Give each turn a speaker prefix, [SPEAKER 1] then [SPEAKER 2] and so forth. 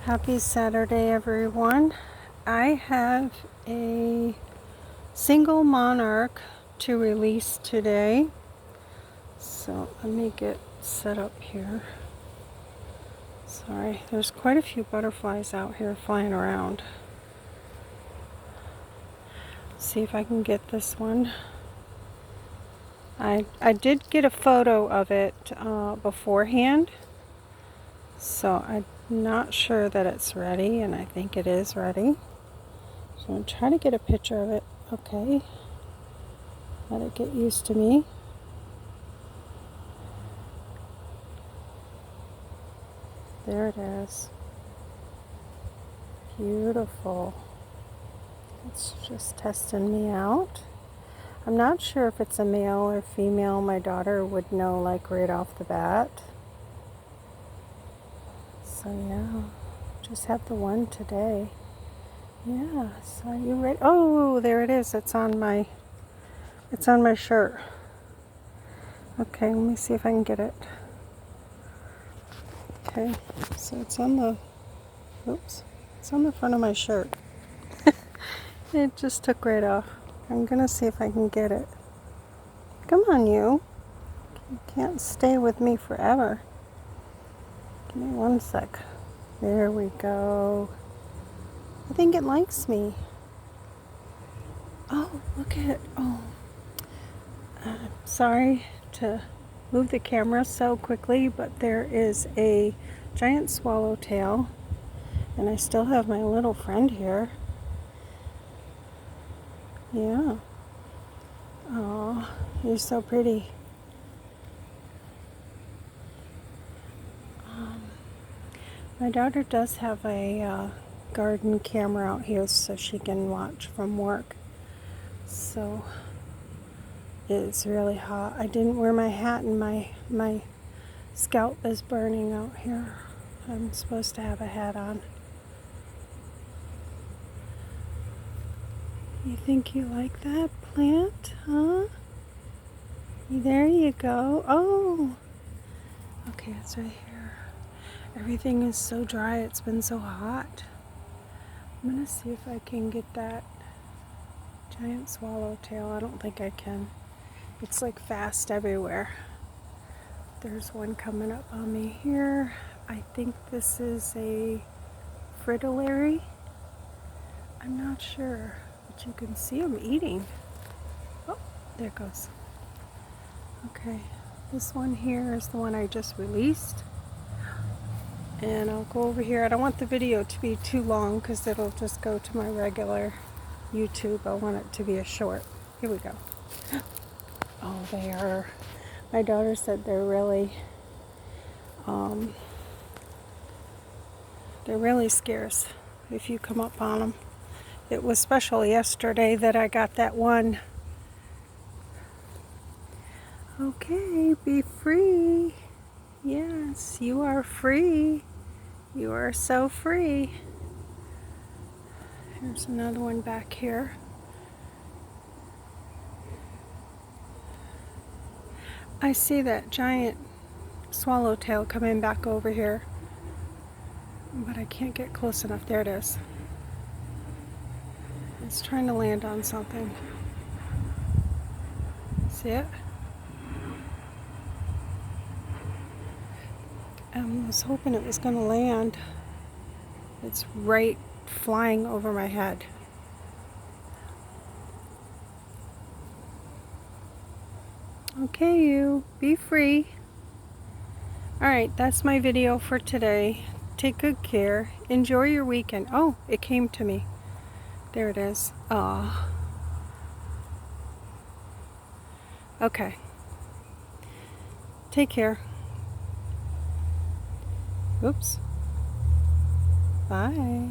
[SPEAKER 1] Happy Saturday, everyone. I have a single Monarch to release today. So let me get set up here. Sorry, there's quite a few butterflies out here flying around. See if I can get this one. I did get a photo of it beforehand, so I'm not sure that it's ready, and I think it is ready. So I'm going to try to get a picture of it. Okay. Let it get used to me. There it is. Beautiful. It's just testing me out. I'm not sure if it's a male or female. My daughter would know like right off the bat. So yeah, just have the one today. Yeah, so you ready? Oh, there it is. It's on my shirt. Okay, let me see if I can get it. Okay, so it's on the front of my shirt. It just took right off. I'm gonna see if I can get it. Come on, you. You can't stay with me forever. Give me one sec. There we go. I think it likes me. Oh, look at it. Oh. Sorry to move the camera so quickly, but there is a giant swallowtail, and I still have my little friend here. Yeah. Oh, you're so pretty. My daughter does have a garden camera out here so she can watch from work. So it's really hot. I didn't wear my hat and my scalp is burning out here. I'm supposed to have a hat on. You think you like that plant, huh? There you go. Oh! Okay, it's right here. Everything is so dry. It's been so hot. I'm gonna see if I can get that giant swallowtail. I don't think I can. It's like fast everywhere. There's one coming up on me here. I think this is a fritillary. I'm not sure, but you can see them eating. Oh, there it goes. Okay, this one here is the one I just released. And I'll go over here. I don't want the video to be too long because it'll just go to my regular YouTube. I want it to be a short. Here we go. Oh, they are. My daughter said they're really scarce if you come up on them. It was special yesterday that I got that one. Okay, be free. Yes, you are free. You are so free. Here's another one back here. I see that giant swallowtail coming back over here, but I can't get close enough. There it is. It's trying to land on something. See it? I was hoping it was going to land. It's right flying over my head. Okay, you, be free. Alright, that's my video for today. Take good care. Enjoy your weekend. Oh, it came to me. There it is. Aw. Okay. Take care. Oops. Bye.